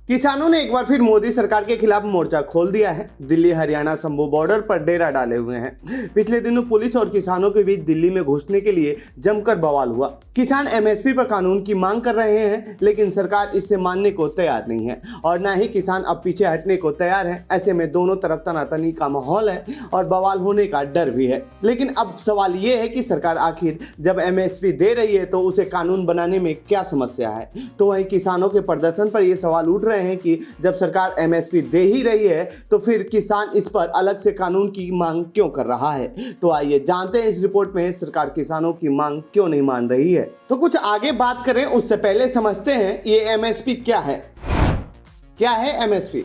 किसानों ने एक बार फिर मोदी सरकार के खिलाफ मोर्चा खोल दिया है। दिल्ली हरियाणा शंभू बॉर्डर पर डेरा डाले हुए हैं। पिछले दिनों पुलिस और किसानों के बीच दिल्ली में घुसने के लिए जमकर बवाल हुआ। किसान एमएसपी पर कानून की मांग कर रहे हैं, लेकिन सरकार इससे मानने को तैयार नहीं है और ना ही किसान अब पीछे हटने को तैयार है। ऐसे में दोनों तरफ तनातनी का माहौल है और बवाल होने का डर भी है। लेकिन अब सवाल ये है कि सरकार आखिर जब एमएसपी दे रही है तो उसे कानून बनाने में क्या समस्या है। तो वहीं किसानों के प्रदर्शन पर यह सवाल उठ रहे हैं कि जब सरकार एमएसपी दे ही रही है तो फिर किसान इस पर अलग से कानून की मांग क्यों कर रहा है। तो आइए जानते हैं इस रिपोर्ट में सरकार किसानों की मांग क्यों नहीं मान रही है। तो कुछ आगे बात करें उससे पहले समझते हैं ये एमएसपी क्या है। क्या है एमएसपी?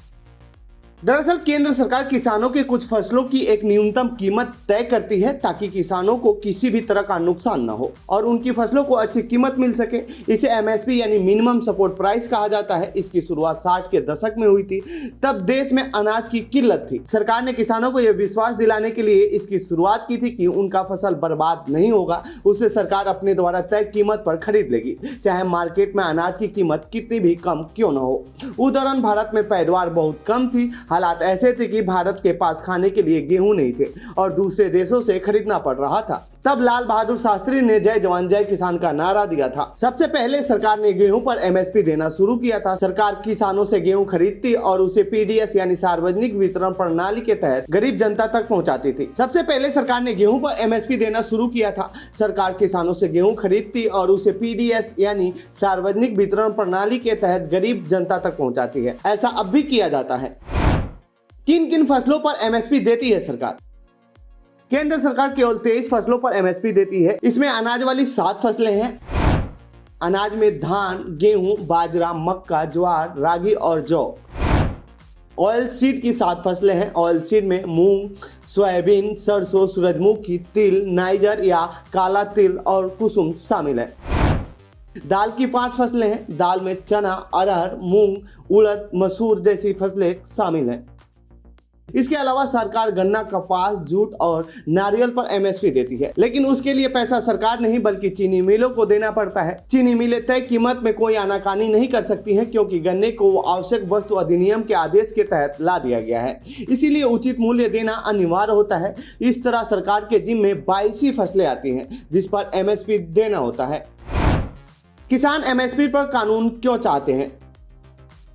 दरअसल केंद्र सरकार किसानों के कुछ फसलों की एक न्यूनतम कीमत तय करती है ताकि किसानों को किसी भी तरह का नुकसान न हो और उनकी फसलों को अच्छी कीमत मिल सके। इसे एमएसपी यानी मिनिमम सपोर्ट प्राइस कहा जाता है। इसकी शुरुआत 60 के दशक में हुई थी। तब देश में अनाज की किल्लत थी। सरकार ने किसानों को यह विश्वास दिलाने के लिए इसकी शुरुआत की थी कि उनका फसल बर्बाद नहीं होगा। उससे सरकार अपने द्वारा तय कीमत पर खरीद लेगी, चाहे मार्केट में अनाज की कीमत कितनी भी कम क्यों न हो। उस दौरान भारत में पैदावार बहुत कम थी। हालात ऐसे थे कि भारत के पास खाने के लिए गेहूं नहीं थे और दूसरे देशों से खरीदना पड़ रहा था। तब लाल बहादुर शास्त्री ने जय जवान जय किसान का नारा दिया था। सबसे पहले सरकार ने गेहूं पर एमएसपी देना शुरू किया था। सरकार किसानों से गेहूं खरीदती और उसे पीडीएस यानी सार्वजनिक वितरण प्रणाली के तहत गरीब जनता तक पहुंचाती थी। सबसे पहले सरकार ने गेहूं पर एमएसपी देना शुरू किया था। सरकार किसानों से गेहूं खरीदती और उसे पीडीएस यानी सार्वजनिक वितरण प्रणाली के तहत गरीब जनता तक पहुंचाती है। ऐसा अब भी किया जाता है। किन किन फसलों पर एमएसपी देती है सरकार? केंद्र सरकार केवल 23 फसलों पर एमएसपी देती है। इसमें अनाज वाली 7 फसलें हैं। अनाज में धान, गेहूं, बाजरा, मक्का, ज्वार, रागी और जौ। ऑयल सीड की 7 फसलें हैं। ऑयल सीड में मूंग, सोयाबीन, सरसों, सूरजमुखी, तिल, नाइजर या काला तिल और कुसुम शामिल है। दाल की 5 फसलें हैं। दाल में चना, अरहर, मूंग, उड़द, मसूर जैसी फसलें शामिल हैं। इसके अलावा सरकार गन्ना, कपास, जूट और नारियल पर एमएसपी देती है, लेकिन उसके लिए पैसा सरकार नहीं बल्कि चीनी मिलों को देना पड़ता है। चीनी मिलें तय कीमत में कोई आनाकानी नहीं कर सकती हैं क्योंकि गन्ने को आवश्यक वस्तु अधिनियम के आदेश के तहत ला दिया गया है, इसीलिए उचित मूल्य देना अनिवार्य होता है। इस तरह सरकार के जिम्मे 22 ही फसलें आती हैं जिस पर एमएसपी देना होता है। किसान एमएसपी पर कानून क्यों चाहते हैं?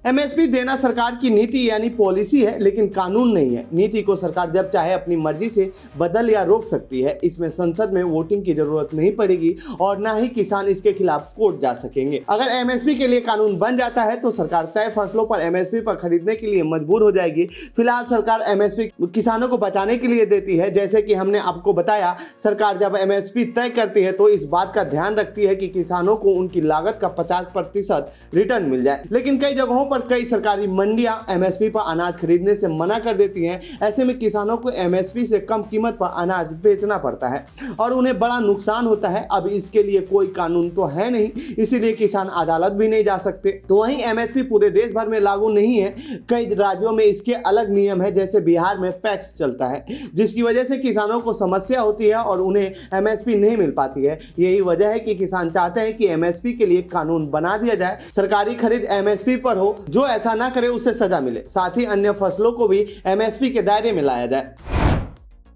एमएसपी देना सरकार की नीति यानी पॉलिसी है, लेकिन कानून नहीं है। नीति को सरकार जब चाहे अपनी मर्जी से बदल या रोक सकती है। इसमें संसद में वोटिंग की जरूरत नहीं पड़ेगी और ना ही किसान इसके खिलाफ कोर्ट जा सकेंगे। अगर एमएसपी के लिए कानून बन जाता है तो सरकार तय फसलों पर एमएसपी पर खरीदने के लिए मजबूर हो जाएगी। फिलहाल सरकार एमएसपी किसानों को बचाने के लिए देती है। जैसे कि हमने आपको बताया, सरकार जब एमएसपी तय करती है तो इस बात का ध्यान रखती है कि किसानों को उनकी लागत का 50% रिटर्न मिल जाए। लेकिन कई जगहों पर कई सरकारी मंडियां एमएसपी पर अनाज खरीदने से मना कर देती हैं। ऐसे में किसानों को एमएसपी से कम कीमत पर अनाज बेचना पड़ता है और उन्हें बड़ा नुकसान होता है। अब इसके लिए कोई कानून तो है नहीं, इसीलिए किसान अदालत भी नहीं जा सकते। तो वहीं एमएसपी पूरे देश भर में लागू नहीं है। कई राज्यों में इसके अलग नियम है, जैसे बिहार में पैक्स चलता है, जिसकी वजह से किसानों को समस्या होती है और उन्हें एमएसपी नहीं मिल पाती है। यही वजह है कि किसान चाहते हैं कि एमएसपी के लिए कानून बना दिया जाए। सरकारी खरीद एमएसपी पर हो, जो ऐसा ना करे उसे सजा मिले। साथ ही अन्य फसलों को भी एमएसपी के दायरे में लाया जाए।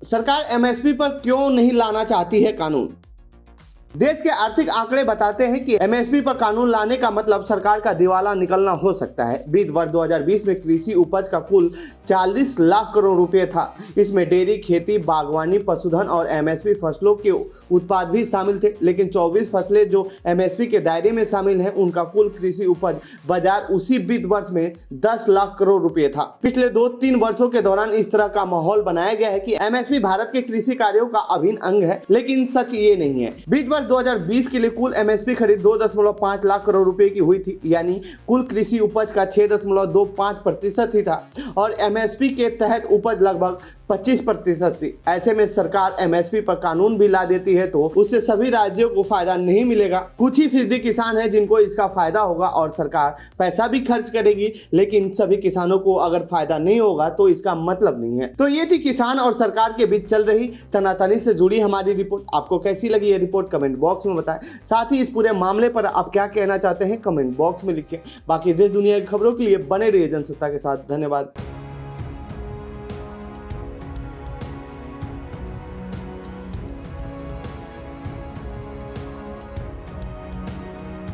सरकार एमएसपी पर क्यों नहीं लाना चाहती है कानून? देश के आर्थिक आंकड़े बताते हैं कि एमएसपी पर कानून लाने का मतलब सरकार का दिवाला निकलना हो सकता है। वित्त वर्ष 2020 में कृषि उपज का कुल 40 लाख करोड़ रुपए था। इसमें डेयरी, खेती, बागवानी, पशुधन और एमएसपी फसलों के उत्पाद भी शामिल थे। लेकिन 24 फसलें जो एमएसपी के दायरे में शामिल हैं, उनका कुल कृषि उपज बाजार उसी वित्त वर्ष में 10 लाख करोड़ रुपए था। पिछले 2-3 वर्षों के दौरान इस तरह का माहौल बनाया गया है कि एमएसपी भारत के कृषि कार्यों का अभिन्न अंग है, लेकिन सच ये नहीं है। वित्त 2020 के लिए कुल एमएसपी खरीद 2.5 लाख करोड़ रुपए की हुई थी, यानी कुल कृषि उपज का 6.25% ही था और एमएसपी के तहत उपज लगभग 25% थी। ऐसे में सरकार एमएसपी पर कानून भी ला देती है तो उससे सभी राज्यों को फायदा नहीं मिलेगा। कुछ ही फीसदी किसान है जिनको इसका फायदा होगा और सरकार पैसा भी खर्च करेगी, लेकिन सभी किसानों को अगर फायदा नहीं होगा तो इसका मतलब नहीं है। तो ये थी किसान और सरकार के बीच चल रही तनातनी से जुड़ी हमारी रिपोर्ट। आपको कैसी लगी ये रिपोर्ट कमेंट कमेंट बॉक्स में बताएं। साथ ही इस पूरे मामले पर आप क्या कहना चाहते हैं कमेंट बॉक्स में लिखें। बाकी देश दुनिया की खबरों के लिए बने रहिए जनसत्ता के साथ। धन्यवाद।